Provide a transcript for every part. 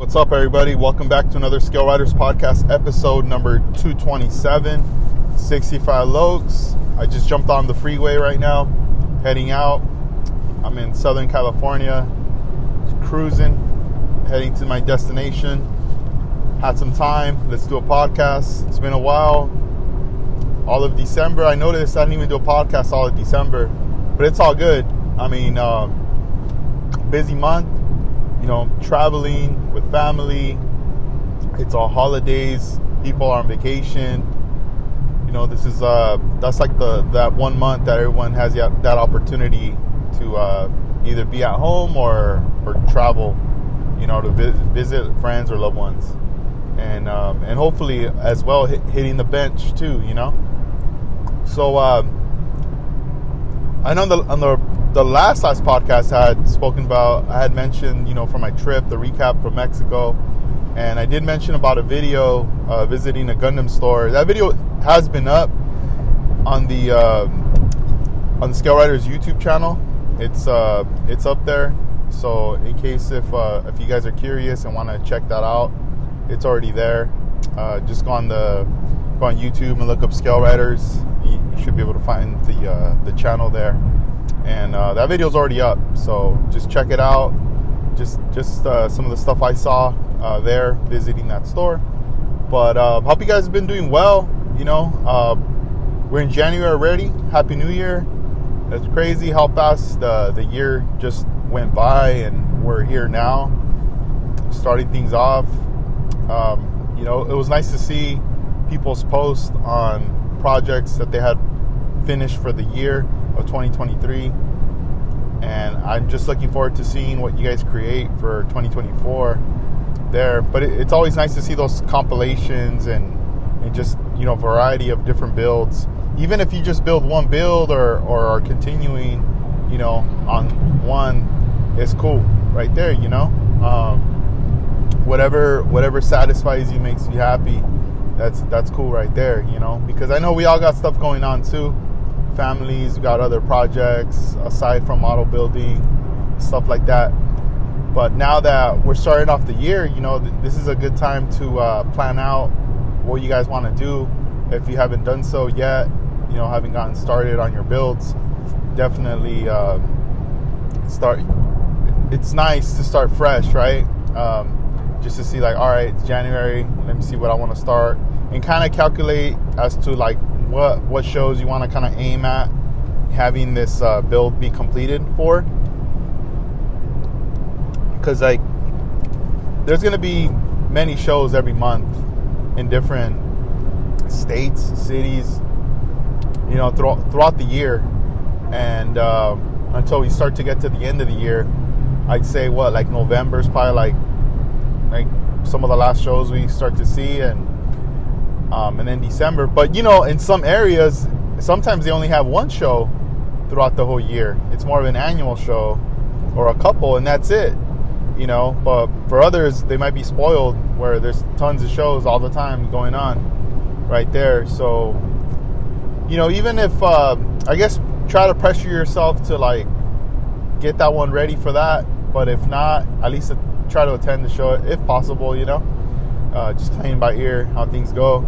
What's up, everybody? Welcome back to another Scale Riders podcast, episode number 227, 65 Lokes. I just jumped on the freeway right now, heading out. I'm in Southern California, cruising, heading to my destination. Had some time. Let's do a podcast. It's been a while. All of December, I noticed I didn't even do a podcast all of December, but it's all good. I mean, busy month. Traveling with family. It's all holidays. People are on vacation. This is that's like that 1 month that everyone has that opportunity to either be at home or travel. To visit friends or loved ones, and hopefully as well hitting the bench too. So I know on the last podcast I had mentioned, for my trip, the recap from Mexico. And I did mention about a video visiting a Gundam store. That video has been up on the Scale Riders YouTube channel. It's up there. So in case if you guys are curious and want to check that out, it's already there. Just go on YouTube and look up Scale Riders. You should be able to find the channel there. And that video is already up, so just check it out. Just some of the stuff I saw there visiting that store. But hope you guys have been doing well. We're in January already. Happy New Year. It's crazy how fast the year just went by, and we're here now, starting things off. It was nice to see people's posts on projects that they had finished for the year of 2023, and I'm just looking forward to seeing what you guys create for 2024 there. But it's always nice to see those compilations and just variety of different builds. Even if you just build one build or are continuing on one, it's cool right there. Whatever satisfies you, makes you happy, that's cool right there. Because I know we all got stuff going on too. Families, we got other projects aside from model building, stuff like that. But now that we're starting off the year, this is a good time to plan out what you guys want to do. If you haven't done so yet, haven't gotten started on your builds, definitely start. It's nice to start fresh, right? Just to see, all right, it's January, let me see what I want to start, and kind of calculate as to what shows you want to kind of aim at having this build be completed for. Because there's going to be many shows every month in different states, cities, throughout the year. And until we start to get to the end of the year, I'd say November is probably like some of the last shows we start to see, and then December. But in some areas, sometimes they only have one show throughout the whole year. It's more of an annual show or a couple, and that's it. But for others, they might be spoiled where there's tons of shows all the time going on right there. So even if I guess try to pressure yourself to get that one ready for that. But if not, at least try to attend the show if possible. Just playing by ear how things go.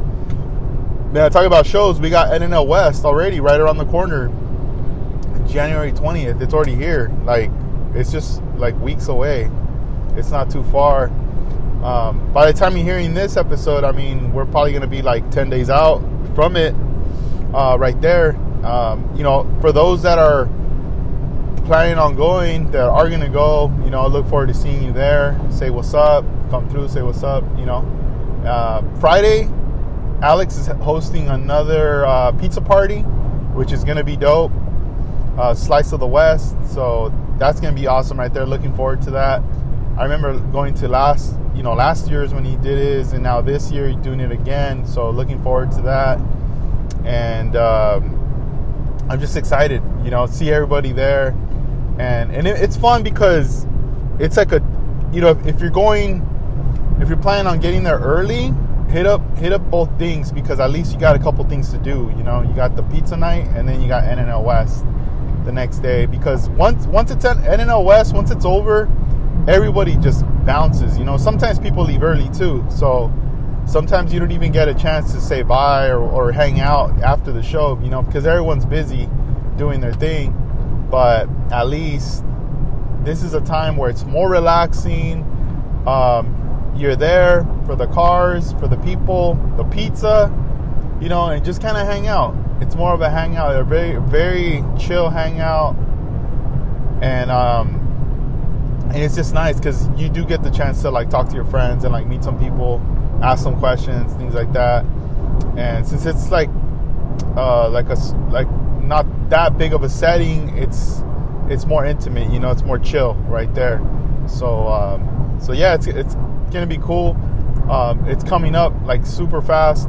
Man, talking about shows, we got NNL West already right around the corner. January 20th, it's already here. It's just weeks away. It's not too far. By the time you're hearing this episode, we're probably going to be 10 days out from it right there. For those that are planning on going, that are going to go, I look forward to seeing you there. Say what's up. Come through, say what's up. Friday, Alex is hosting another pizza party, which is going to be dope. Slice of the West. So that's going to be awesome right there. Looking forward to that. I remember going to last year's when he did his, and now this year he's doing it again. So looking forward to that. And I'm just excited, see everybody there. And it's fun because it's like if you're planning on getting there early, hit up both things, because at least you got a couple things to do. You got the pizza night, and then you got NNL West the next day. Because once it's at NNL West, once it's over, everybody just bounces. Sometimes people leave early too, so sometimes you don't even get a chance to say bye or hang out after the show, because everyone's busy doing their thing. But at least this is a time where it's more relaxing. You're there for the cars, for the people, the pizza, and just kind of hang out. It's more of a hangout, a very, very chill hangout. And it's just nice because you do get the chance to like talk to your friends and like meet some people, ask some questions, things like that. And since it's like not that big of a setting, it's more intimate, it's more chill right there. So yeah, it's gonna be cool. It's coming up like super fast.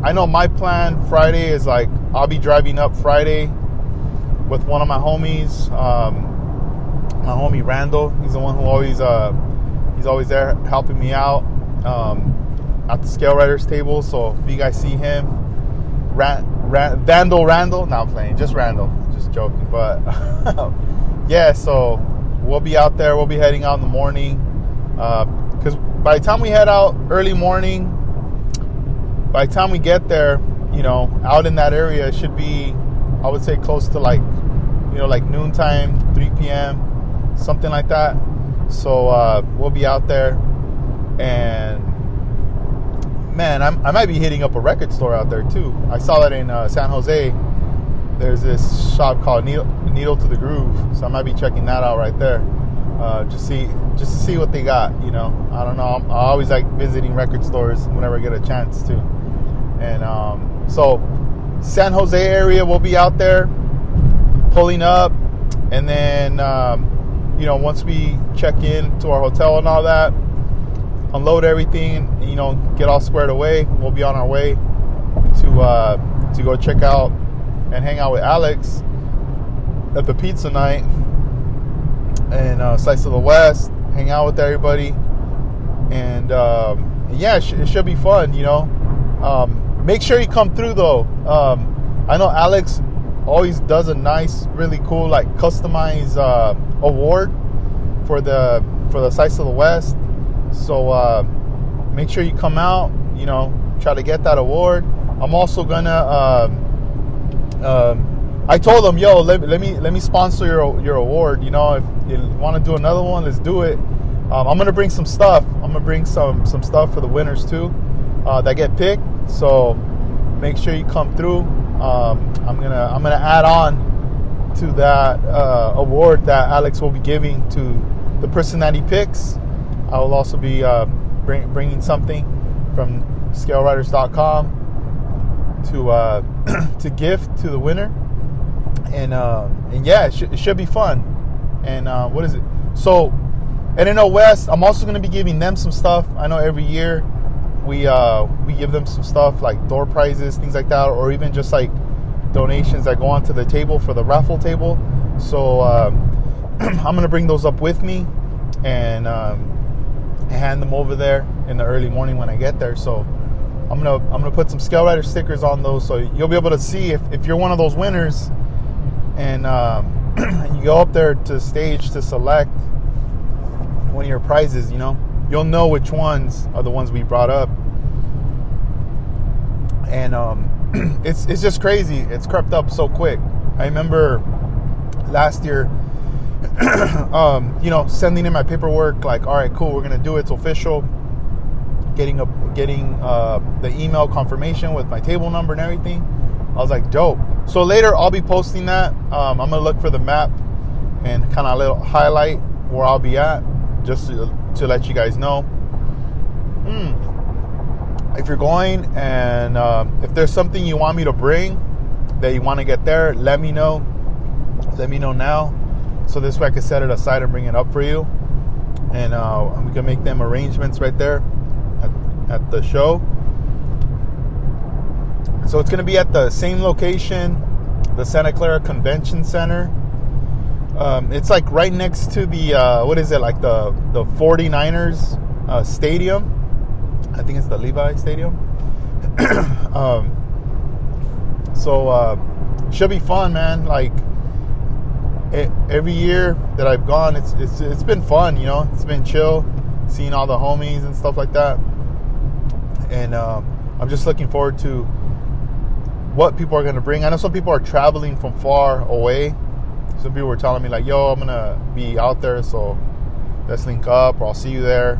I know my plan Friday is like I'll be driving up Friday with one of my homies, my homie Randall. He's the one who he's always there helping me out at the scale riders table. So if you guys see him, Vandal Randall. No, I'm playing, just Randall, just joking. But yeah, so we'll be out there. We'll be heading out in the morning. Because by the time we head out early morning, by the time we get there, out in that area, it should be, I would say, close to like noontime, 3 p.m., something like that. So we'll be out there, and man, I might be hitting up a record store out there too. I saw that in San Jose. There's this shop called Needle to the Groove, so I might be checking that out right there. Just to see what they got. I don't know. I always like visiting record stores whenever I get a chance to. And so San Jose area, we'll be out there pulling up, and then once we check in to our hotel and all that, unload everything, get all squared away, we'll be on our way to go check out and hang out with Alex at the pizza night and Slice of the West, hang out with everybody, and yeah, it should be fun. Make sure you come through though. I know Alex always does a nice, really cool, like customized award for the Slice of the West. So make sure you come out, try to get that award. I'm also gonna I told them, yo, let me sponsor your award. If you want to do another one, let's do it. I'm gonna bring some stuff. I'm gonna bring some stuff for the winners too, that get picked. So make sure you come through. I'm gonna add on to that award that Alex will be giving to the person that he picks. I will also be bringing something from scaleriders.com to gift to the winner. And yeah, it should be fun. And what is it? So, and in West, I'm also going to be giving them some stuff. I know every year we give them some stuff like door prizes, things like that, or even just like donations that go onto the table for the raffle table. So I'm going to bring those up with me and hand them over there in the early morning when I get there. So I'm gonna put some Scale Rider stickers on those, so you'll be able to see if you're one of those winners, and you go up there to stage to select one of your prizes. You'll know which ones are the ones we brought up, and it's just crazy. It's crept up so quick. I remember last year, sending in my paperwork, like, all right, cool, we're gonna do it. It's official. Getting the email confirmation with my table number and everything. I was like, dope. So later I'll be posting that. I'm gonna look for the map and kind of a little highlight where I'll be at, just to let you guys know. If you're going, and if there's something you want me to bring that you want to get there, let me know. Let me know now, so this way I can set it aside and bring it up for you, and we can make them arrangements right there at the show. So it's going to be at the same location, the Santa Clara Convention Center. It's like right next to the like the 49ers stadium. I think it's the Levi Stadium. So should be fun, man. Like, every year that I've gone, it's been fun. It's been chill, seeing all the homies and stuff like that. And I'm just looking forward to what people are going to bring. I know some people are traveling from far away. Some people were telling me like, yo, I'm going to be out there, so let's link up, or I'll see you there.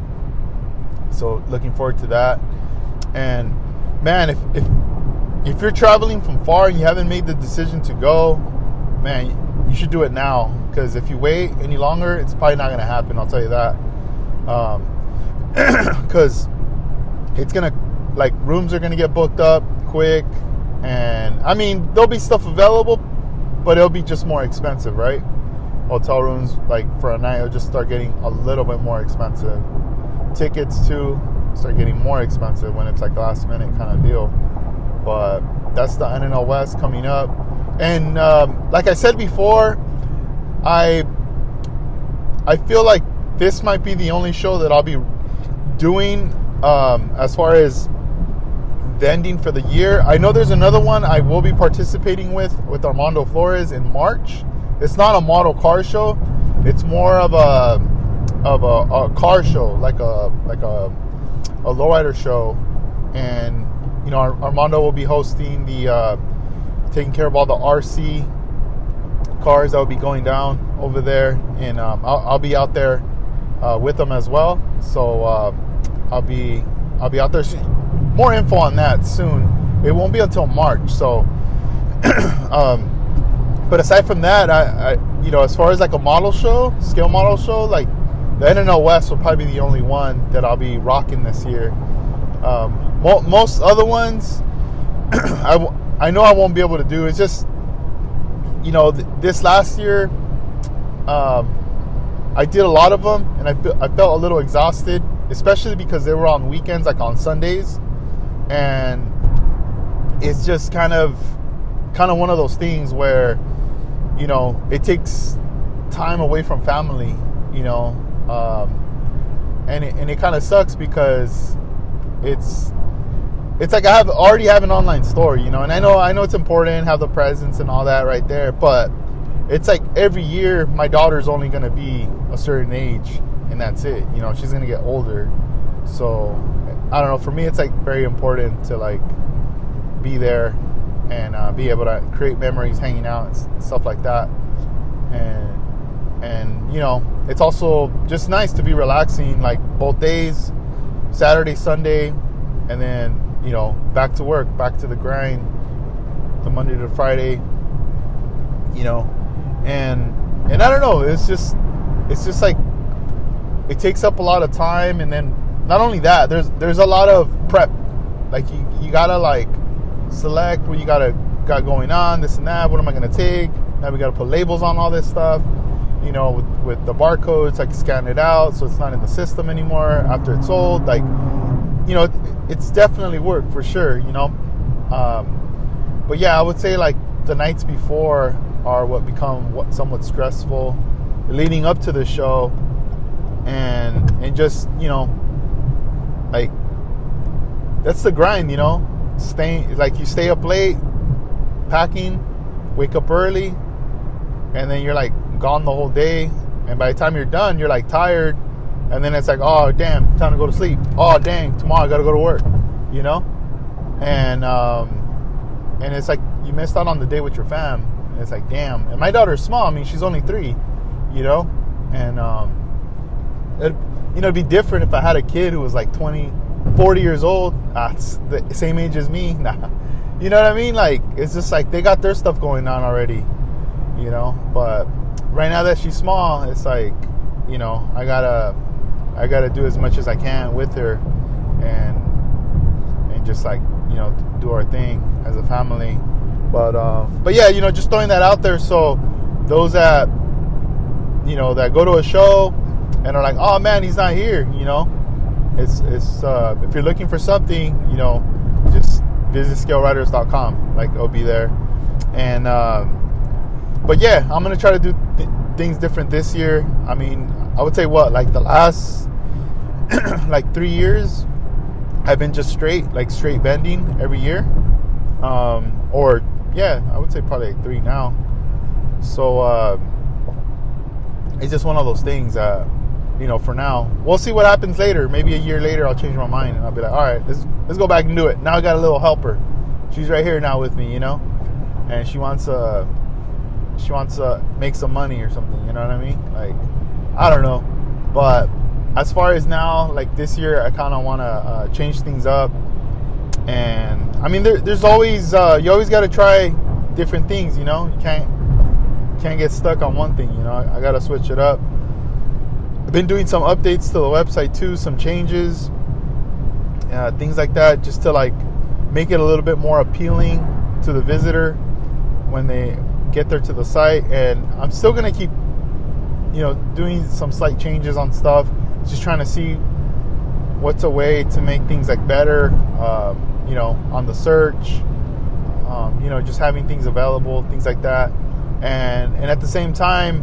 So looking forward to that. And man, if you're traveling from far and you haven't made the decision to go, man, you should do it now. Because if you wait any longer, it's probably not going to happen. I'll tell you that. Because it's going to, like, rooms are going to get booked up quick. And I mean, there'll be stuff available, but it'll be just more expensive, right? Hotel rooms, like for a night, it'll just start getting a little bit more expensive. Tickets too start getting more expensive when it's like last minute kind of deal. But that's the NNL West coming up. And like I said before, I feel like this might be the only show that I'll be doing as far as vending for the year. I know there's another one I will be participating with Armando Flores in March. It's not a model car show. It's more of a car show, like a lowrider show. And Armando will be hosting the taking care of all the RC cars that will be going down over there, and I'll be out there with them as well. So I'll be out there. More info on that soon. It won't be until March. So, but aside from that, I as far as like a model show, scale model show, like the NNL West will probably be the only one that I'll be rocking this year. Most other ones, I know I won't be able to do. It's just, this last year, I did a lot of them, and I felt a little exhausted, especially because they were on weekends, like on Sundays. And it's just kind of one of those things where, it takes time away from family, and it kind of sucks because it's like I already have an online store, and I know it's important, have the presence and all that right there, but it's like every year my daughter's only going to be a certain age, and that's it. She's going to get older. So I don't know, for me it's like very important to like be there and be able to create memories hanging out and stuff like that. And it's also just nice to be relaxing, like both days, Saturday, Sunday, and then back to work, back to the grind, the Monday to Friday, and I don't know, it's just like it takes up a lot of time. And then not only that, there's a lot of prep. Like you gotta like select what you got going on, this and that. What am I gonna take? Now we gotta put labels on all this stuff. With the barcodes, I can scan it out so it's not in the system anymore after it's sold. Like, it's definitely work for sure. But yeah, I would say like the nights before are what become somewhat stressful, leading up to the show, and just like that's the grind. Staying, like, you stay up late packing, wake up early, and then you're like gone the whole day, and by the time you're done you're like tired, and then it's like, oh damn, time to go to sleep. Oh dang, tomorrow I gotta go to work, and it's like you missed out on the day with your fam. And it's like, damn. And my daughter's small. I mean, she's only 3, and it'd be different if I had a kid who was like 40 years old, it's the same age as me. Nah. You know what I mean? Like, it's just like they got their stuff going on already, but right now that she's small, it's like, I gotta do as much as I can with her, and just like, do our thing as a family. But yeah, just throwing that out there. So those that, that go to a show and are like, oh man, he's not here, it's if you're looking for something, just visit scaleriders.com. Like, it'll be there. And but yeah, I'm gonna try to do things different this year. I mean, I would say like the last like 3 years I've been just straight vending every year. Or yeah, I would say probably like 3 now. So it's just one of those things that, for now, we'll see what happens later. Maybe a year later, I'll change my mind and I'll be like, all right, let's go back and do it. Now I got a little helper. She's right here now with me, and she wants to make some money or something. You know what I mean? Like, I don't know, but as far as now, like this year, I kind of want to change things up. And I mean, there's always you always got to try different things. You can't get stuck on one thing. I got to switch it up. I've been doing some updates to the website too, some changes, things like that, just to like make it a little bit more appealing to the visitor when they get there to the site. And I'm still gonna keep, doing some slight changes on stuff, just trying to see what's a way to make things like better, on the search, just having things available, things like that. And at the same time,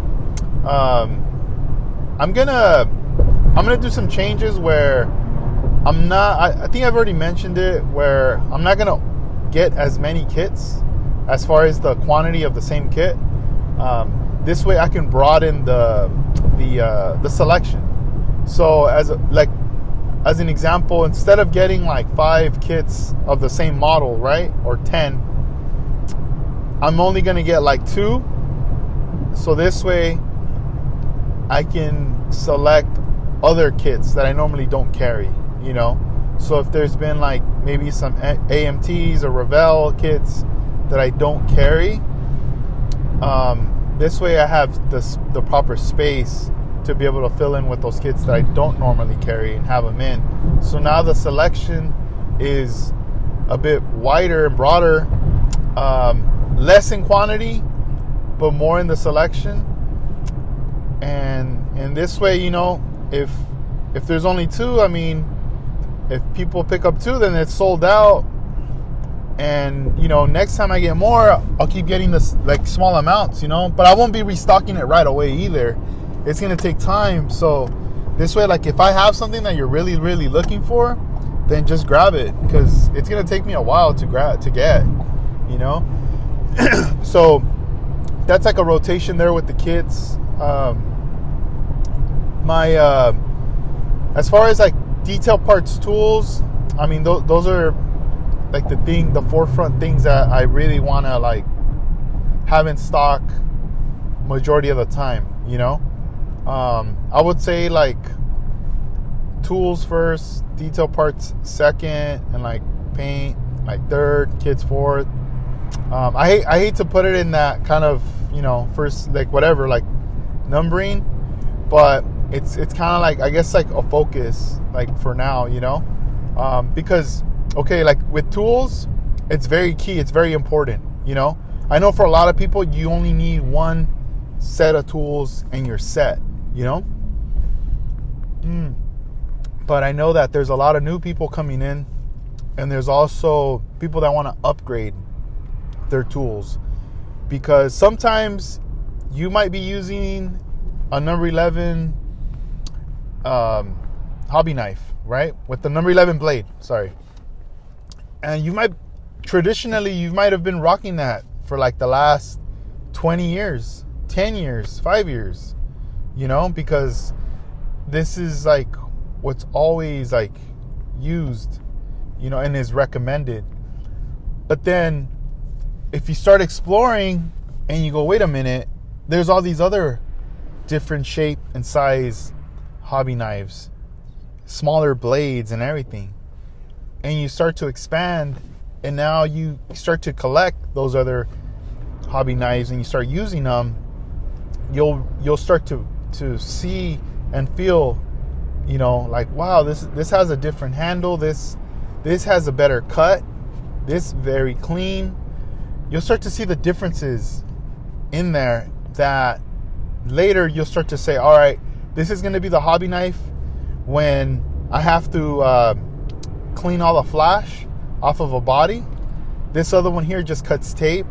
I'm gonna do some changes where I think I've already mentioned it, where I'm not gonna get as many kits as far as the quantity of the same kit. This way I can broaden the selection. So as an example, instead of getting like 5 kits of the same model, right, or 10, I'm only gonna get like 2. So this way I can select other kits that I normally don't carry, So if there's been like maybe some AMTs or Revell kits that I don't carry, this way I have the proper space to be able to fill in with those kits that I don't normally carry and have them in. So now the selection is a bit wider and broader, less in quantity, but more in the selection. And this way, if there's only 2, I mean, if people pick up 2, then it's sold out. And, next time I get more, I'll keep getting this like small amounts, but I won't be restocking it right away either. It's going to take time. So this way, like if I have something that you're really, really looking for, then just grab it, because it's going to take me a while to get, So that's like a rotation there with the kits. As far as like detail parts tools, I mean, those are like the forefront things that I really want to like have in stock majority of the time, I would say like tools first, detail parts second, and like paint like third, kits fourth. I hate to put it in that kind of, first, like whatever, like numbering, but it's kind of like, I guess, like a focus, like for now, because, okay, like with tools, it's very key. It's very important, I know for a lot of people, you only need one set of tools and you're set, But I know that there's a lot of new people coming in, and there's also people that want to upgrade their tools, because sometimes you might be using a number 11 hobby knife, right, with the number 11 blade, and you might have been rocking that for like the last 20 years, 10 years, 5 years, because this is like what's always like used, and is recommended. But then if you start exploring and you go, wait a minute, there's all these other different shape and size hobby knives, smaller blades and everything, and you start to expand, and now you start to collect those other hobby knives and you start using them, you'll start to see and feel, like, wow, this has a different handle, this has a better cut, this very clean. You'll start to see the differences in there that later you'll start to say, all right, this is going to be the hobby knife when I have to clean all the flash off of a body. This other one here just cuts tape.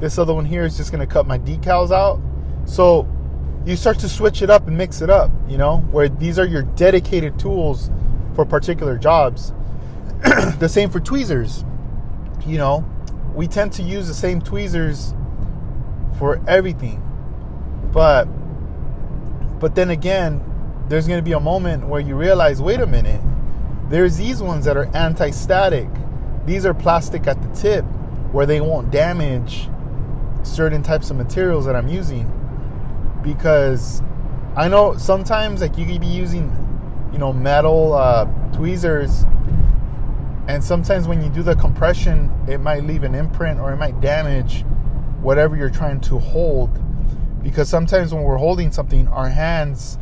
This other one here is just going to cut my decals out. So you start to switch it up and mix it up, where these are your dedicated tools for particular jobs. The same for tweezers. We tend to use the same tweezers for everything. But But then again, there's going to be a moment where you realize, wait a minute, there's these ones that are anti-static. These are plastic at the tip where they won't damage certain types of materials that I'm using. Because I know sometimes like you could be using, metal tweezers, and sometimes when you do the compression, it might leave an imprint or it might damage whatever you're trying to hold. Because sometimes when we're holding something, our hands,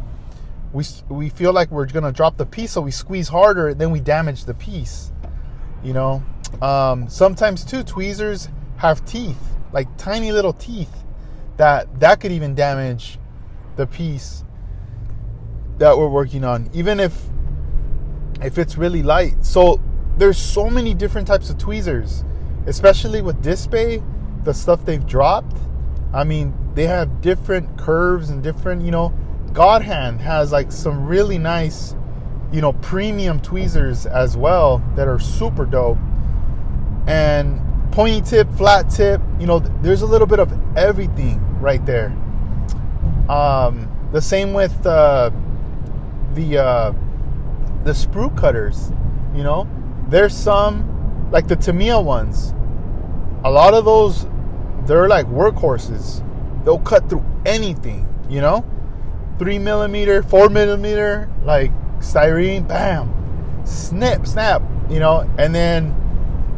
we feel like we're going to drop the piece, so we squeeze harder, and then we damage the piece. Sometimes too, tweezers have teeth, like tiny little teeth, that could even damage the piece that we're working on, even if it's really light. So there's so many different types of tweezers, especially with Disc Bay, the stuff they've dropped. I mean, they have different curves and different, God Hand has like some really nice, premium tweezers as well that are super dope. And pointy tip, flat tip, there's a little bit of everything right there. The same with the sprue cutters. There's some like the Tamiya ones. A lot of those, they're like workhorses. They'll cut through anything. 3mm, 4mm, like styrene, bam, snap, and then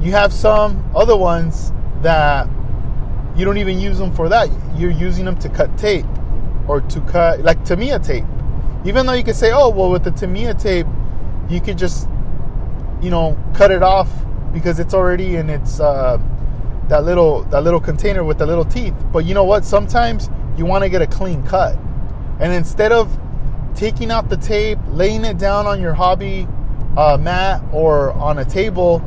you have some other ones that you don't even use them for that. You're using them to cut tape or to cut like Tamiya tape. Even though you could say, oh, well, with the Tamiya tape, you could just, cut it off because it's already in its that little container with the little teeth. But you know what? Sometimes you want to get a clean cut. And instead of taking out the tape, laying it down on your hobby mat or on a table,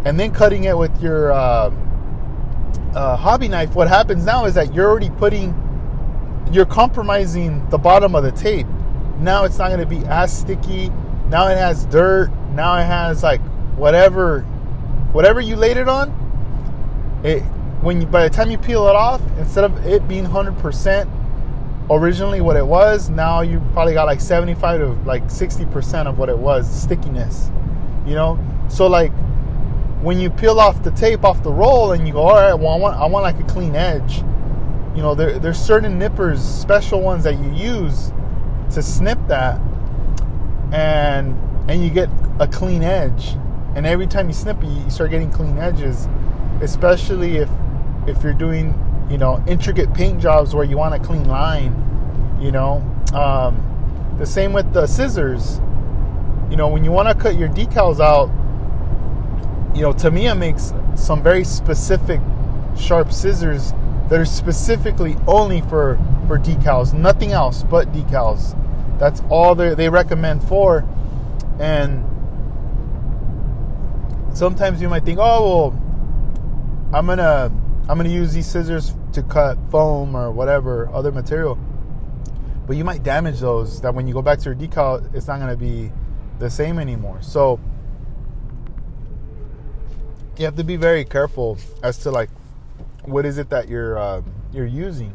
and then cutting it with your hobby knife, what happens now is that you're compromising the bottom of the tape. Now it's not going to be as sticky. Now it has dirt. Now it has like whatever you laid it on. By the time you peel it off, instead of it being 100% originally what it was, now you probably got like 75 to like 60% of what it was, stickiness. So like when you peel off the tape off the roll and you go, all right, well, I want like a clean edge. There's certain nippers, special ones that you use to snip that, and you get a clean edge. And every time you snip it, you start getting clean edges, especially if you're doing intricate paint jobs where you want a clean line. The same with the scissors. When you want to cut your decals out, Tamiya makes some very specific sharp scissors that are specifically only for decals, nothing else but decals. That's all they recommend for. And sometimes you might think, oh, well, I'm gonna use these scissors to cut foam or whatever other material, but you might damage those. That when you go back to your decal, it's not gonna be the same anymore. So you have to be very careful as to like what is it that you're using,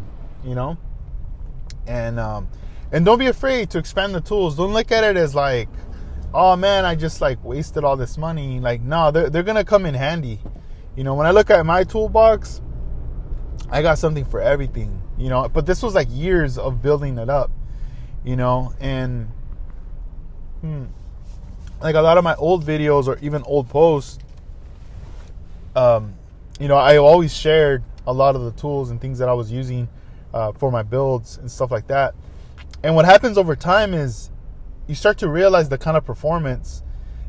and don't be afraid to expand the tools. Don't look at it as like, oh man, I just like wasted all this money. Like, no, they're gonna come in handy. When I look at my toolbox, I got something for everything. But this was like years of building it up. And like a lot of my old videos or even old posts, I always shared a lot of the tools and things that I was using for my builds and stuff like that. And what happens over time is you start to realize the kind of performance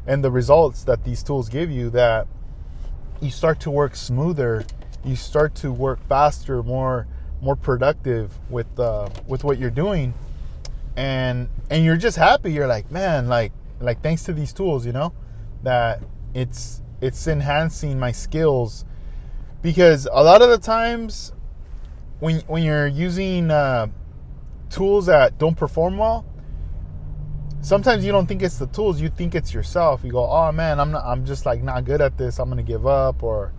and the results that these tools give you, that you start to work smoother, you start to work faster, more productive with what you're doing, and you're just happy. You're like, man, like thanks to these tools, that it's enhancing my skills. Because a lot of the times when you're using tools that don't perform well, sometimes you don't think it's the tools, you think it's yourself. You go, oh man, I'm just like not good at this, I'm gonna give up, or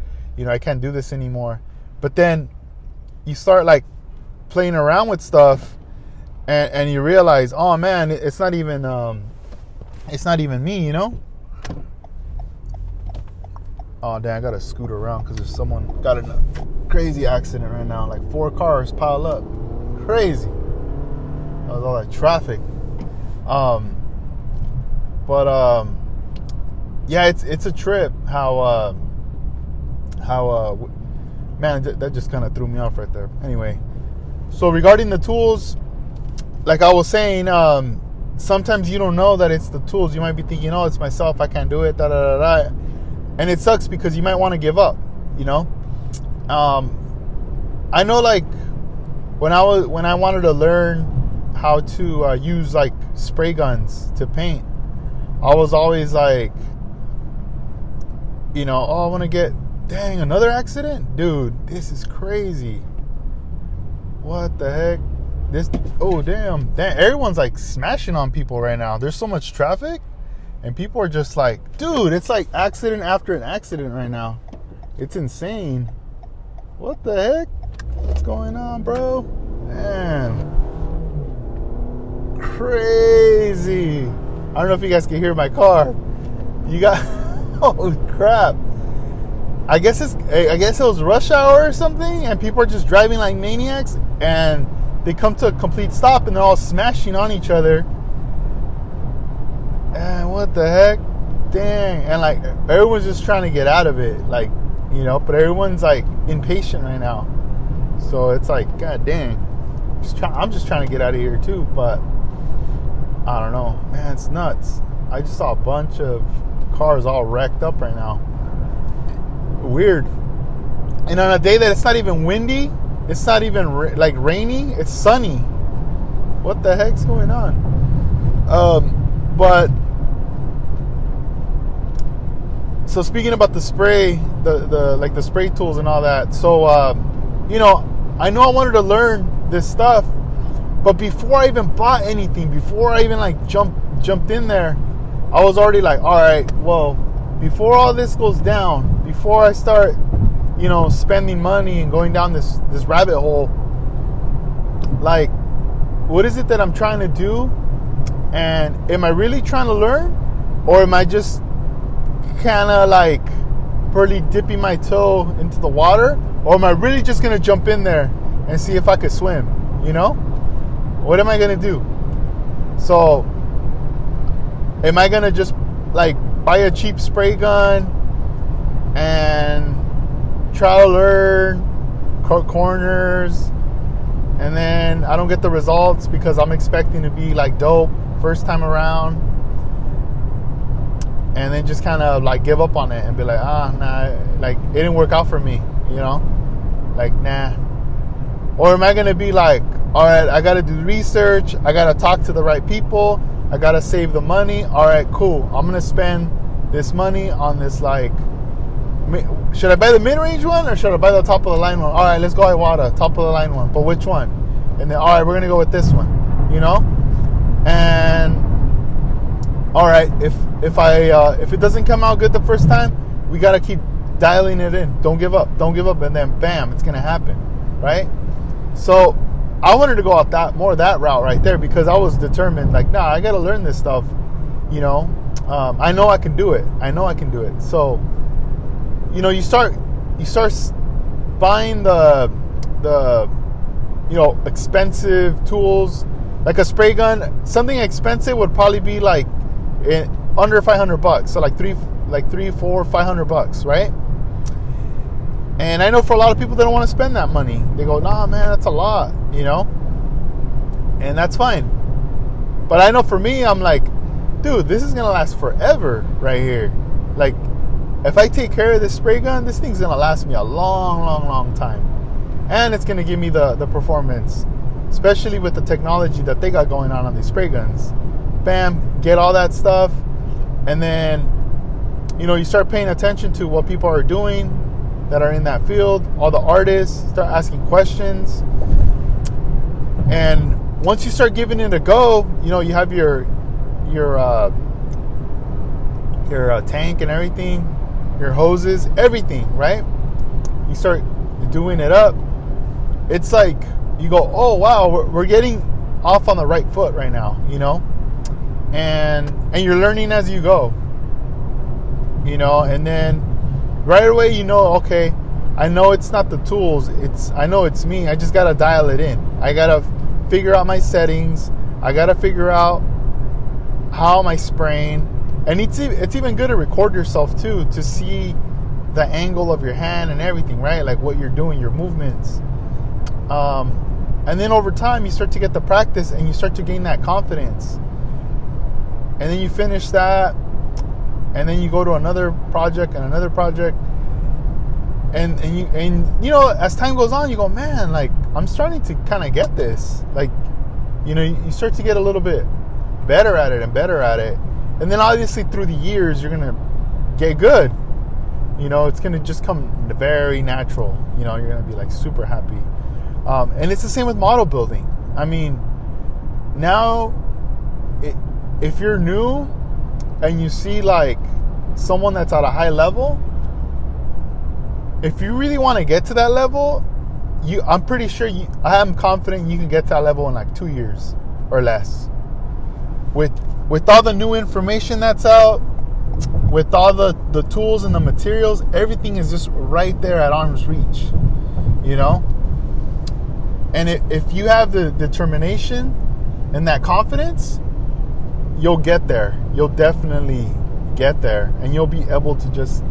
I can't do this anymore. But then you start like playing around with stuff, and you realize, oh man, it's not even me, you know. Oh damn, I gotta scoot around because there's someone got in a crazy accident right now. Like 4 cars piled up, crazy. That was all that traffic. Yeah, it's a trip. How man, that just kind of threw me off right there. Anyway, so regarding the tools, like I was saying, sometimes you don't know that it's the tools. You might be thinking, oh, it's myself, I can't do it, da da da da. And it sucks because you might want to give up, you know. I know, like when I wanted to learn how to use like spray guns to paint, I was always like, you know, oh, I want to get, dang, another accident? Dude, this is crazy. What the heck? Oh, damn, everyone's like smashing on people right now. There's so much traffic, and people are just like, dude, it's like accident after an accident right now. It's insane. What the heck? What's going on, bro? Man. Crazy. I don't know if you guys can hear my car. You got, holy crap. I guess it was rush hour or something, and people are just driving like maniacs, and they come to a complete stop, and they're all smashing on each other. And what the heck? Dang. And like everyone's just trying to get out of it, like, you know, but everyone's like impatient right now. So it's like, god dang. I'm just trying to get out of here too, but I don't know. Man, it's nuts. I just saw a bunch of cars all wrecked up right now. Weird. And on a day that it's not even windy, it's not even like rainy, it's sunny. What the heck's going on? But so speaking about the spray, the like the spray tools and all that. So you know, I know I wanted to learn this stuff, but before I even bought anything, before I even like jumped in there, I was already like, all right, well, before all this goes down, before I start, you know, spending money and going down this rabbit hole, like, what is it that I'm trying to do? And am I really trying to learn? Or am I just kind of like barely dipping my toe into the water? Or am I really just going to jump in there and see if I could swim? You know? What am I going to do? So, am I going to just like buy a cheap spray gun and try to learn, cut corners, and then I don't get the results because I'm expecting to be like dope first time around, and then just kind of like give up on it and be like, nah, like it didn't work out for me, you know, like nah. Or am I gonna be like, all right, I gotta do research, I gotta talk to the right people, I gotta save the money. All right, cool, I'm gonna spend this money on this, like, should I buy the mid-range one or should I buy the top of the line one? All right, let's go Iwata, top of the line one. But which one? And then, all right, we're gonna go with this one, you know. And all right, if it doesn't come out good the first time, we gotta keep dialing it in. Don't give up, and then bam, it's gonna happen, right? So I wanted to go out that route right there because I was determined, like, nah, I gotta learn this stuff, you know. I know I can do it. So, you know, you start buying the you know, expensive tools, like a spray gun. Something expensive would probably be like under $500, so like $300, $400, $500, right? And I know for a lot of people, they don't want to spend that money. They go, nah, man, that's a lot, you know, and that's fine. But I know for me, I'm like, dude, this is gonna last forever right here. Like, if I take care of this spray gun, this thing's gonna last me a long time. And it's gonna give me the performance, especially with the technology that they got going on these spray guns. Bam, get all that stuff. And then, you know, you start paying attention to what people are doing that are in that field, all the artists, start asking questions. And once you start giving it a go, you know, you have your tank and everything, your hoses, everything, right? You start doing it up. It's like you go, oh wow, we're getting off on the right foot right now, and you're learning as you go, and then right away, okay, I know it's not the tools, I know it's me. I just got to dial it in. I got to figure out my settings. I got to figure out how am I spraying. And it's even good to record yourself too, to see the angle of your hand and everything, right? Like what you're doing, your movements. And then over time, you start to get the practice and you start to gain that confidence. And then you finish that, and then you go to another project and another project. And as time goes on, you go, man, like I'm starting to kind of get this. Like, you start to get a little bit better at it and better at it. And then obviously through the years, you're going to get good. It's going to just come very natural. You're going to be like super happy. And it's the same with model building. I mean, now, if you're new and you see like someone that's at a high level, if you really want to get to that level, I'm pretty sure I am confident you can get to that level in like 2 years or less. With all the new information that's out, with all the tools and the materials, everything is just right there at arm's reach, And if you have the determination and that confidence, you'll get there. You'll definitely get there, and you'll be able to just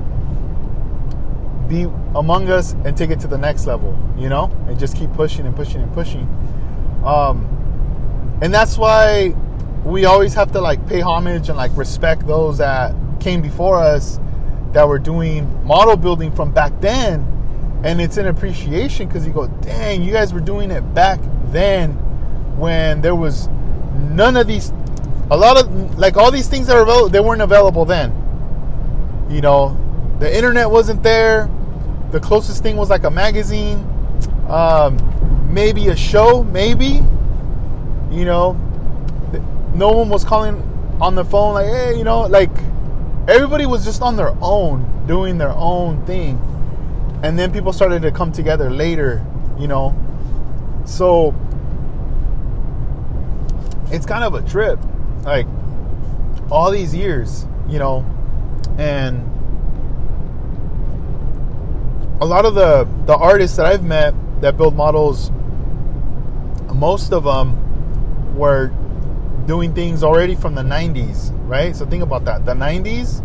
be among us and take it to the next level, and just keep pushing and pushing and pushing. And that's why we always have to like pay homage and like respect those that came before us that were doing model building from back then. And it's an appreciation because you go, dang, you guys were doing it back then when there was none of these, a lot of, like all these things that are available, they weren't available then. The internet wasn't there. The closest thing was like a magazine, maybe a show, maybe, no one was calling on the phone like, hey, like everybody was just on their own, doing their own thing. And then people started to come together later, So it's kind of a trip, like all these years, and a lot of the artists that I've met that build models, most of them were doing things already from the 90s, right? So think about that, the 90s.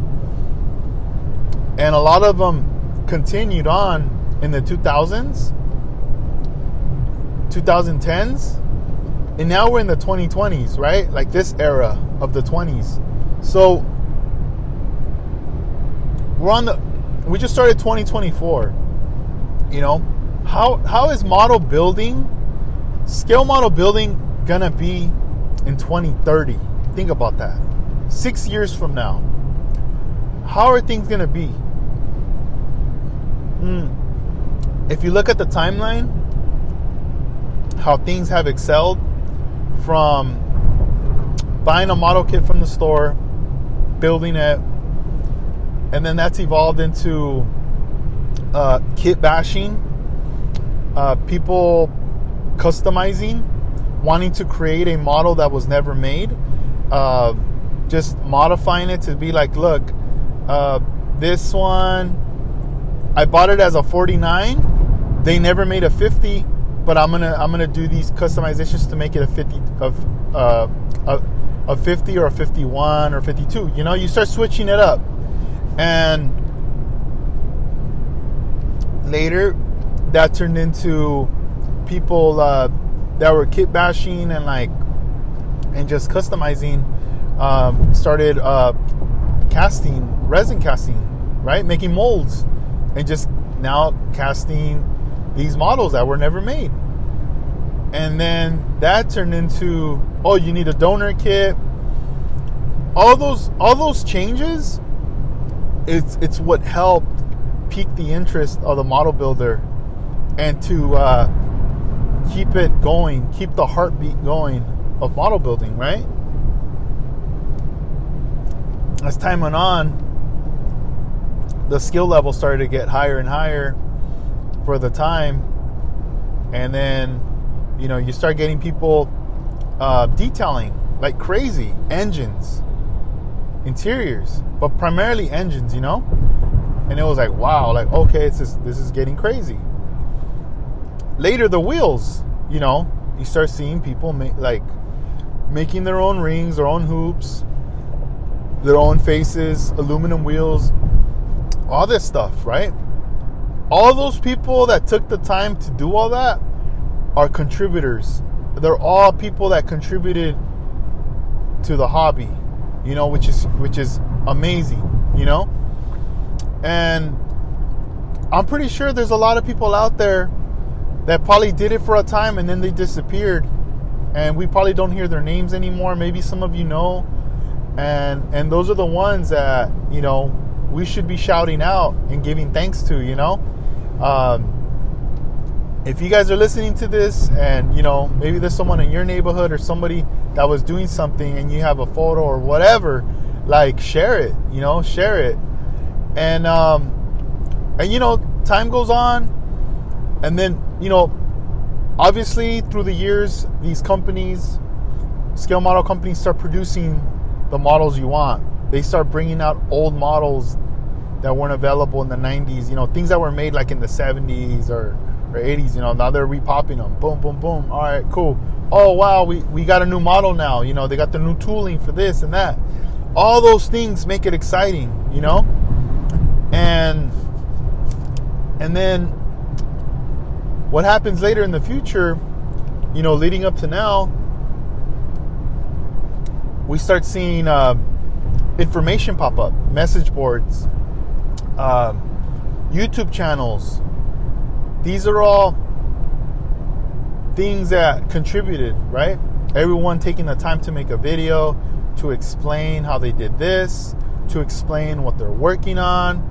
And a lot of them continued on in the 2000s, 2010s, and now we're in the 2020s, right? Like this era of the 20s. So we just started 2024. How is model building, scale model building gonna be in 2030? Think about that. 6 years from now, how are things gonna be? If you look at the timeline, how things have excelled from buying a model kit from the store, building it, and then that's evolved into kit bashing, people customizing, wanting to create a model that was never made, just modifying it to be like, look, this one, I bought it as a 49. They never made a 50, but I'm gonna do these customizations to make it a 50 a 50 or a 51 or 52. You start switching it up, and later that turned into people that were kit bashing and just customizing. Started resin casting, right? Making molds. And just now casting these models that were never made. And then that turned into, you need a donor kit. All those changes, it's what helped pique the interest of the model builder and to keep it going, keep the heartbeat going of model building, right? As time went on, the skill level started to get higher and higher for the time. And then, you start getting people detailing like crazy. Engines, interiors, but primarily engines, you know. And it was like, wow, like, okay, this is getting crazy. Later, the wheels, you know, you start seeing people making their own rings, their own hoops, their own faces, aluminum wheels, all this stuff, right? All those people that took the time to do all that are contributors. They're all people that contributed to the hobby, you know, which is amazing, you know? And I'm pretty sure there's a lot of people out there that probably did it for a time and then they disappeared, and we probably don't hear their names anymore. Maybe some of you know, and those are the ones that, you know, we should be shouting out and giving thanks to, you know. If you guys are listening to this and, you know, maybe there's someone in your neighborhood or somebody that was doing something and you have a photo or whatever, like, share it, you know, share it. And you know, time goes on, and then, you know, obviously through the years, these companies, scale model companies, start producing the models you want. They start bringing out old models that weren't available in the 90s, you know, things that were made like in the 70s or 80s, you know. Now they're repopping them. Boom, boom, boom. All right, cool. Oh, wow, we got a new model now. You know, they got the new tooling for this and that. All those things make it exciting, you know. And then what happens later in the future, you know, leading up to now, we start seeing information pop up, message boards, YouTube channels. These are all things that contributed, right? Everyone taking the time to make a video to explain how they did this, to explain what they're working on,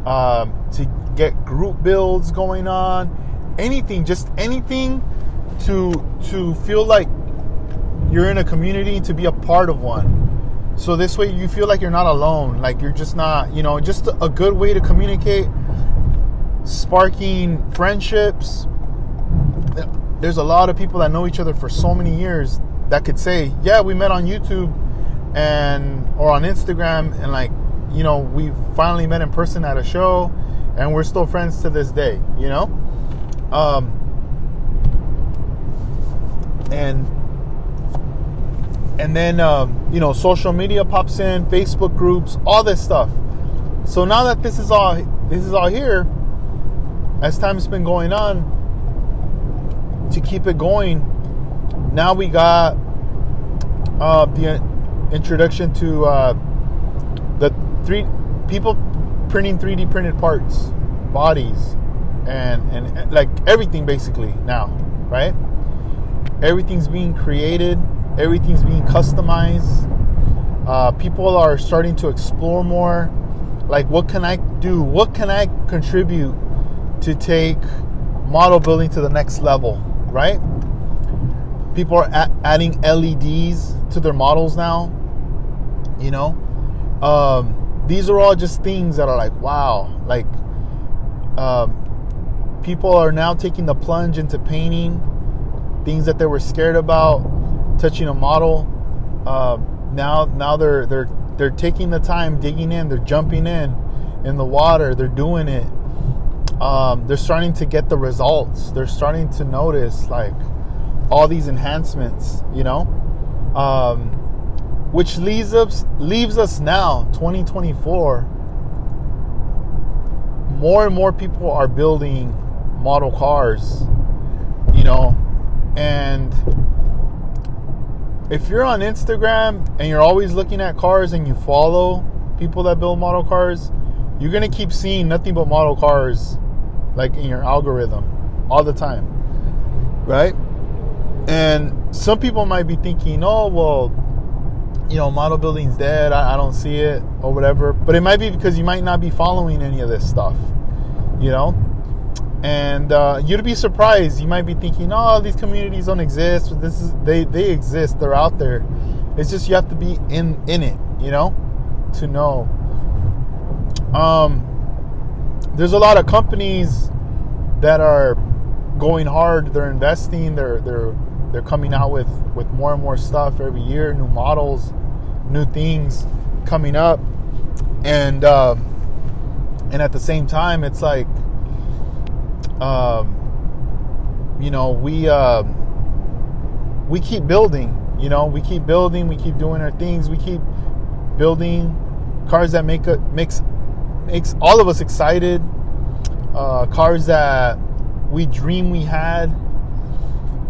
to get group builds going on, anything, just anything to feel like you're in a community, to be a part of one. So this way you feel like you're not alone, like you're just not, you know, just a good way to communicate, sparking friendships. There's a lot of people that know each other for so many years that could say, yeah, we met on YouTube or on Instagram, and, like, you know, we finally met in person at a show and we're still friends to this day, you know. And then you know, social media pops in, Facebook groups, all this stuff. So now that this is all here, as time's been going on, to keep it going, now we got the introduction to the people printing 3D printed parts, bodies, and like everything basically now, right? Everything's being created, everything's being customized. People are starting to explore more. Like, what can I do? What can I contribute to take model building to the next level, right? People are adding LEDs to their models now, you know. These are all just things that are like, wow. Like, people are now taking the plunge into painting things that they were scared about touching a model. Now they're taking the time, digging in, they're jumping in the water, they're doing it. They're starting to get the results. They're starting to notice, like, all these enhancements, you know, which leaves us now, 2024. More and more people are building model cars, you know, and if you're on Instagram and you're always looking at cars and you follow people that build model cars, you're going to keep seeing nothing but model cars, like, in your algorithm all the time, right? And some people might be thinking, oh, well, you know, model building's dead, I don't see it, or whatever. But it might be because you might not be following any of this stuff, you know? And you'd be surprised. You might be thinking, oh, these communities don't exist. They exist. They're out there. It's just you have to be in it, you know, to know. There's a lot of companies that are going hard. They're investing. They're they're coming out with more and more stuff every year, new models, new things coming up, and at the same time, it's like, we keep building. We keep building. We keep doing our things. We keep building cars that makes all of us excited. Cars that we dream we had.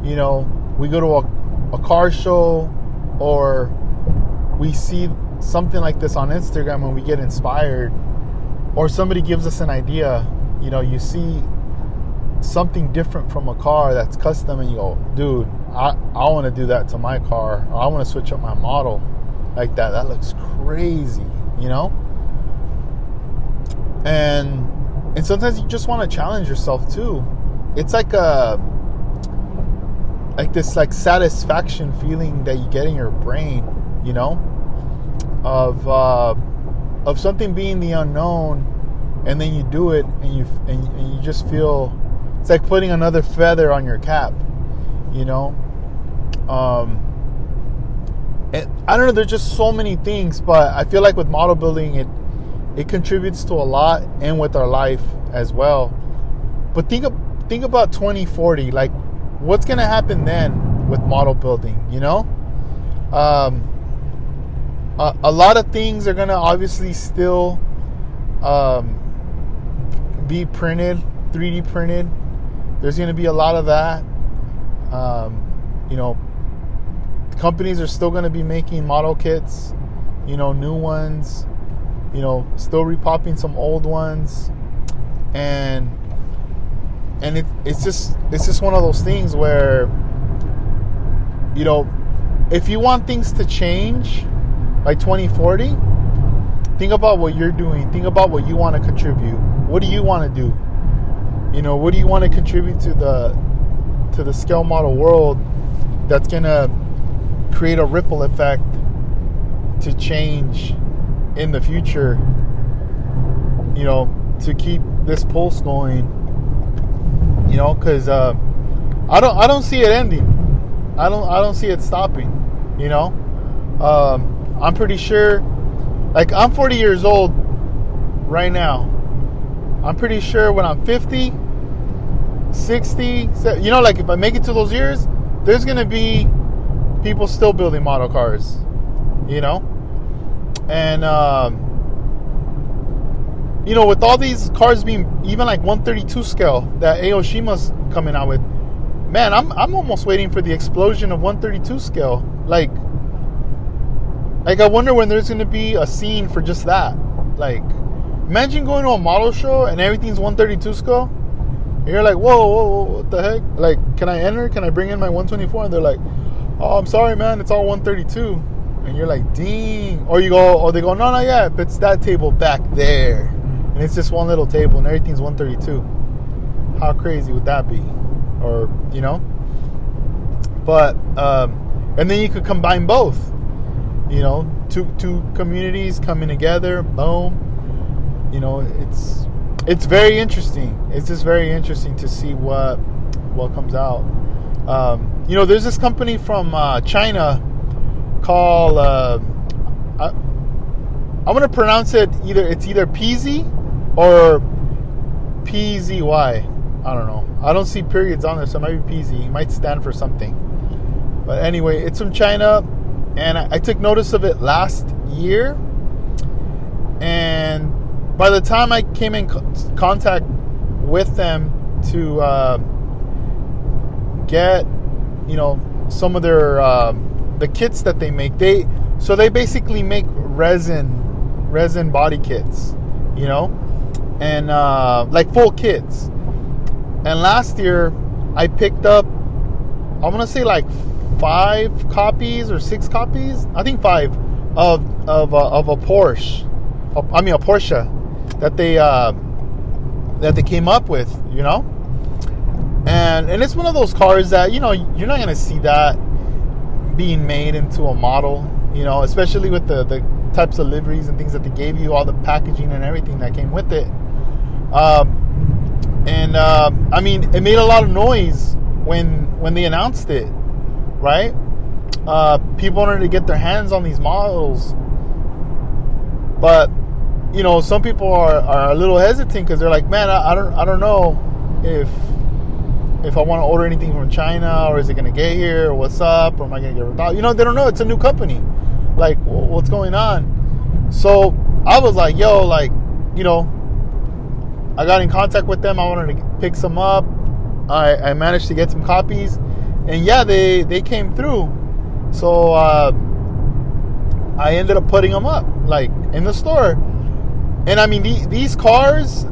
We go to a car show, or we see something like this on Instagram and we get inspired, or somebody gives us an idea. You see something different from a car that's custom, and you go, dude, I want to do that to my car, or I want to switch up my model like that. That looks crazy, And sometimes you just want to challenge yourself too. It's like this satisfaction feeling that you get in your brain, of something being the unknown, and then you do it, and you just feel it's like putting another feather on your cap, And I don't know. There's just so many things, but I feel like with model building, it contributes to a lot, and with our life as well. But think about 2040. Like, what's gonna happen then with model building? A lot of things are gonna obviously still be printed, 3D printed. There's gonna be a lot of that. Companies are still gonna be making model kits, new ones. Still repopping some old ones, and it's just one of those things where, if you want things to change by 2040, think about what you're doing. Think about what you want to contribute. What do you want to do? What do you want to contribute to the scale model world that's gonna create a ripple effect to change in the future, to keep this pulse going, because I don't see it ending. I don't see it stopping. I'm pretty sure, like, I'm 40 years old right now. I'm pretty sure when I'm 50, 60, like, if I make it to those years, there's gonna be people still building model cars, And, with all these cars being even like 132 scale that Aoshima's coming out with, man, I'm almost waiting for the explosion of 132 scale. Like I wonder when there's going to be a scene for just that. Like, imagine going to a model show and everything's 132 scale. And you're like, whoa, what the heck? Like, can I enter? Can I bring in my 124? And they're like, oh, I'm sorry, man, it's all 132. And you're like, dang. Or they go, no, not yet. But it's that table back there. And it's just one little table and everything's 132. How crazy would that be? Or, But, and then you could combine both. Two communities coming together. Boom. It's very interesting. It's just very interesting to see what comes out. There's this company from China called I'm gonna pronounce it either PZ or PZY. I don't know. I don't see periods on there, so it might be PZ. It might stand for something. But anyway, it's from China, and I took notice of it last year. And by the time I came in contact with them to get, some of their the kits that they make, they basically make resin body kits, and like full kits. And last year I picked up, I'm gonna say like 5 copies or 6 copies, I think 5 of a Porsche. I mean a Porsche that they came up with, and it's one of those cars that you're not gonna see that being made into a model, especially with the types of liveries and things that they gave you, all the packaging and everything that came with it. I mean, it made a lot of noise when they announced it, right? People wanted to get their hands on these models, but you know, some people are a little hesitant because they're like, man, I don't know if I want to order anything from China, or is it going to get here, or what's up, or am I going to get ripped? You know, they don't know. It's a new company. Like, what's going on? So I was like, yo, like, you know, I got in contact with them. I wanted to pick some up. I managed to get some copies, and yeah, they came through. So I ended up putting them up, like, in the store. And I mean, these cars,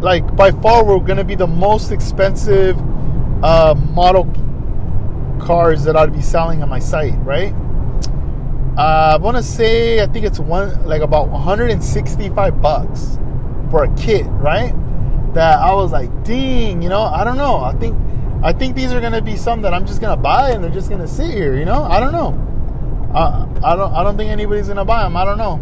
like, by far were going to be the most expensive model cars that I'd be selling on my site, right? I want to say, I think it's about $165 for a kit, right? That I was like, dang, you know, I don't know. I think these are going to be some that I'm just going to buy and they're just going to sit here, you know? I don't know. I don't think anybody's going to buy them. I don't know.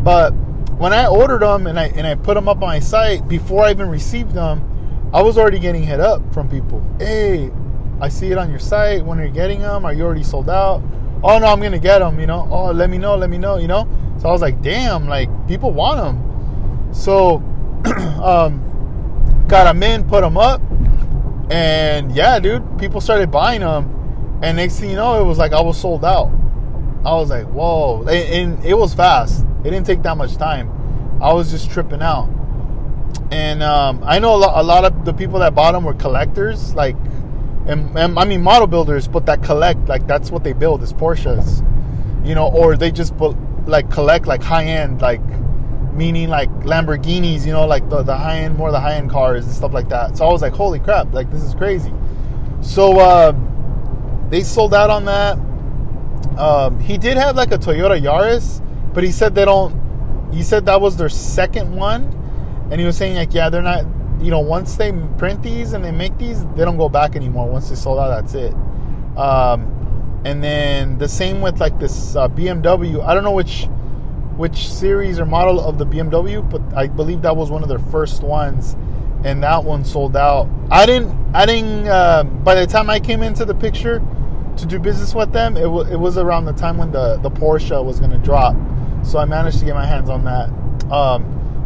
But when I ordered them and I put them up on my site, before I even received them, I was already getting hit up from people. Hey, I see it on your site. When are you getting them? Are you already sold out? Oh, no, I'm going to get them, you know. Oh, let me know, you know. So I was like, damn, like, people want them. So got them in, put them up. And yeah, dude, people started buying them. And next thing you know, it was like I was sold out. I was like, whoa. And it was fast. It didn't take that much time. I was just tripping out. And I know a lot of the people that bought them were collectors, like, and I mean model builders, but that collect, like, that's what they build is Porsches, you know, or they just like collect like high end, like, meaning like Lamborghinis, you know, like the high end, more the high end cars and stuff like that. So I was like, holy crap, like, this is crazy. So they sold out on that. He did have like a Toyota Yaris, but he said he said that was their second one. And he was saying, like, yeah, they're not, you know, once they print these and they make these, they don't go back anymore. Once they sold out, that's it. And then the same with like this BMW. I don't know which series or model of the BMW, but I believe that was one of their first ones, and that one sold out. I didn't by the time I came into the picture to do business with them, it was around the time when the Porsche was going to drop. So I managed to get my hands on that.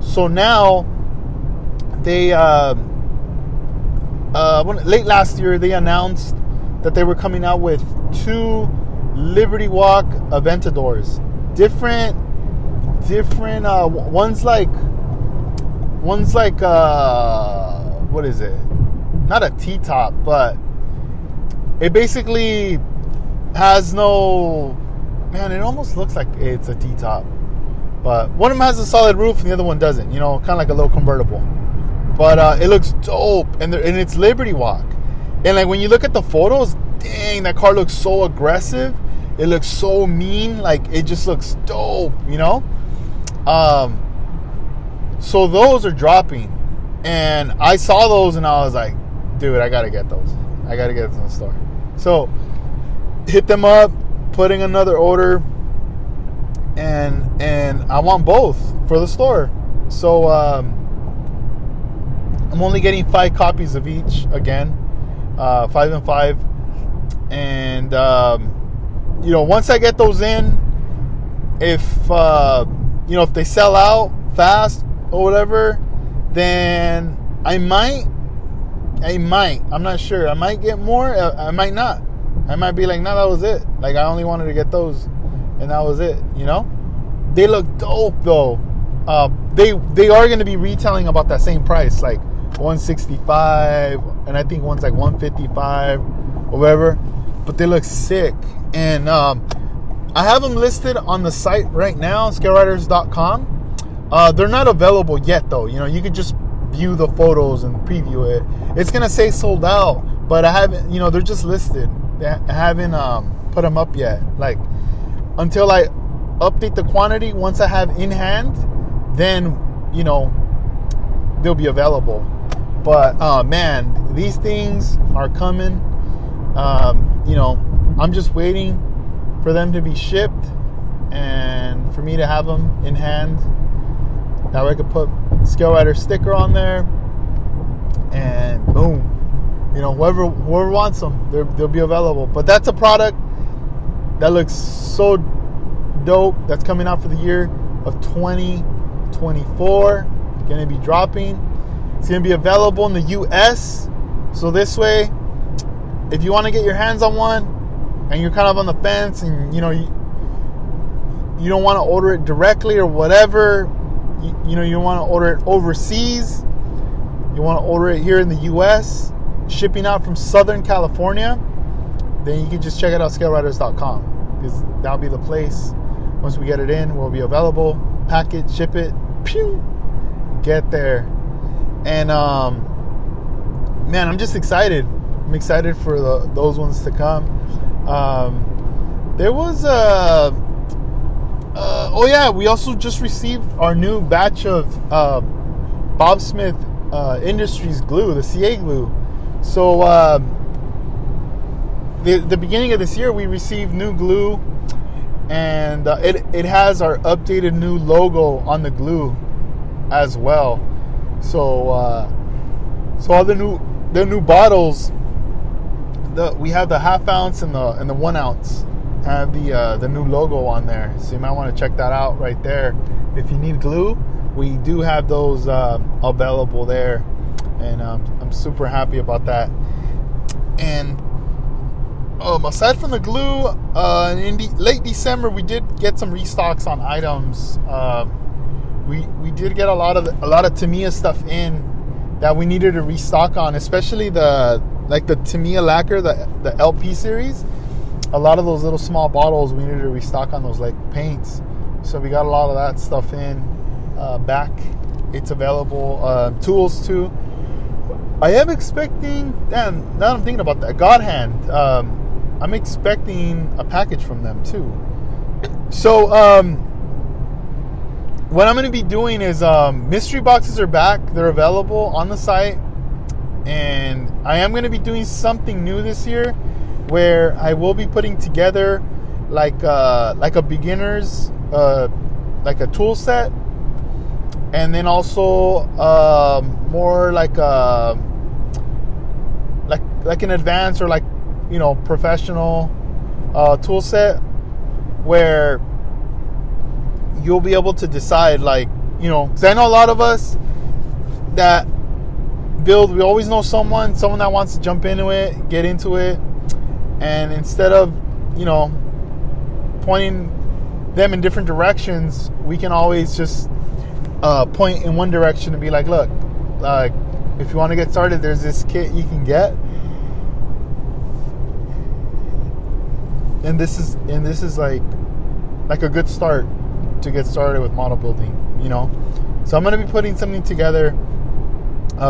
So now they late last year they announced that they were coming out with 2 Liberty Walk Aventadors. Different one's like what is it? Not a T-top, but it basically has no, man, it almost looks like it's a T-top. But one of them has a solid roof and the other one doesn't, you know, kind of like a little convertible. But it looks dope, and it's Liberty Walk. And like when you look at the photos, dang, that car looks so aggressive. It looks so mean, like it just looks dope, you know? So those are dropping. And I saw those and I was like, dude, I gotta get those. I gotta get those in the store. So hit them up, putting another order. And I want both for the store. So I'm only getting 5 copies of each again, 5 and 5. And you know, once I get those in, if you know, if they sell out fast or whatever, then I might, I'm not sure. I might get more. I might not. I might be like, no, that was it. Like, I only wanted to get those, and that was it, you know? They look dope, though. They are going to be retailing about that same price, like $165, and I think one's like $155 or whatever. But they look sick. And I have them listed on the site right now, scaleriders.com. They're not available yet, though. You know, you could just view the photos and preview it. It's going to say sold out, but I haven't, you know, they're just listed. I haven't put them up yet. Like, until I update the quantity, once I have in hand, then, you know, they'll be available. But man, these things are coming. You know, I'm just waiting for them to be shipped and for me to have them in hand. That way I could put Scale Rider sticker on there, and boom, whoever wants them, they'll be available. But that's a product that looks so dope. That's coming out for the year of 2024. Going to be dropping. It's going to be available in the U.S. So this way, if you want to get your hands on one and you're kind of on the fence and you don't want to order it directly or whatever, you don't want to order it overseas, you want to order it here in the U.S., shipping out from Southern California, then you can just check it out, scaleriders.com, because that'll be the place. Once we get it in, we'll be available, pack it, ship it, pew, get there. And man, I'm just excited. I'm excited for those ones to come. There was we also just received our new batch of Bob Smith Industries glue, the CA glue. So the beginning of this year, we received new glue, and it has our updated new logo on the glue as well. So all the new bottles, we have the half ounce and the 1 ounce have the new logo on there. So you might want to check that out right there. If you need glue, we do have those available there, and I'm super happy about that. And aside from the glue, in late December we did get some restocks on items. We did get a lot of Tamiya stuff in that we needed to restock on, especially the Tamiya lacquer, the LP series. A lot of those little small bottles we needed to restock on those like paints. So we got a lot of that stuff in back. It's available. Tools too. I am expecting. Now that I'm thinking about that, God Hand. I'm expecting a package from them too. So what I'm going to be doing is mystery boxes are back. They're available on the site, and I am going to be doing something new this year, where I will be putting together like a beginner's like a tool set, and then also more like an advanced or professional tool set, where you'll be able to decide, because I know a lot of us that build, we always know someone that wants to jump into it, get into it, and instead of pointing them in different directions, we can always just point in one direction and be like, look, if you want to get started, there's this kit you can get, and this is like a good start to get started with model building. So I'm going to be putting something together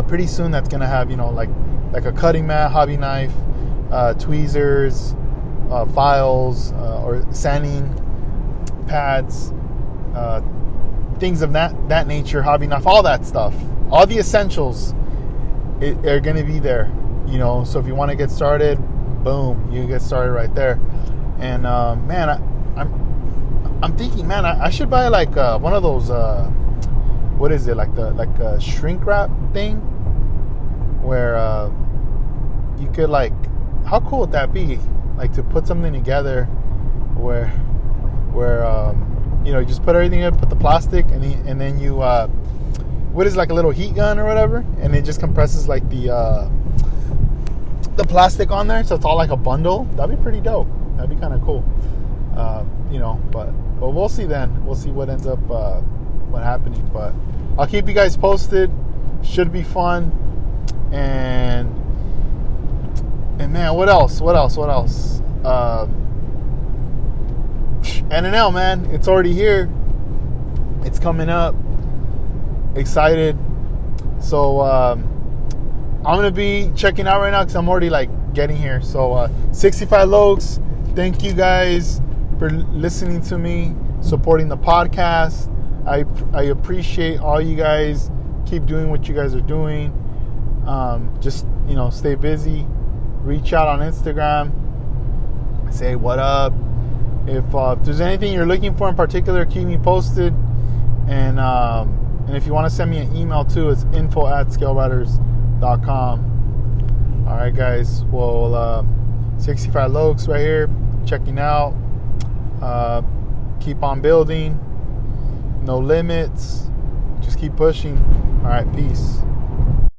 pretty soon that's going to have like a cutting mat, hobby knife, tweezers, files, or sanding pads, things of that nature, hobby knife, all that stuff, all the essentials are going to be there. So if you want to get started, boom, you get started right there. And man, I'm thinking, man, I should buy like one of those what is it, like a shrink wrap thing, where you could how cool would that be, to put something together where you just put everything in, put the plastic, and then you what is, like a little heat gun or whatever, and it just compresses the plastic on there, so it's all like a bundle. That'd be pretty dope. That'd be kind of cool. But we'll see then. We'll see what ends up what happening. But I'll keep you guys posted. Should be fun. And man, what else? NNL, man, it's already here. It's coming up. Excited. So I'm gonna be checking out right now because I'm already getting here. So 65 Lokes. Thank you guys for listening to me, supporting the podcast. I appreciate all you guys. Keep doing what you guys are doing. Just stay busy. Reach out on Instagram. Say what up. If there's anything you're looking for in particular, keep me posted. And if you want to send me an email too, it's info@scaleriders.com. All right, guys. Well, 65 Lokes right here, checking out. Keep on building. No limits. Just keep pushing. All right, peace.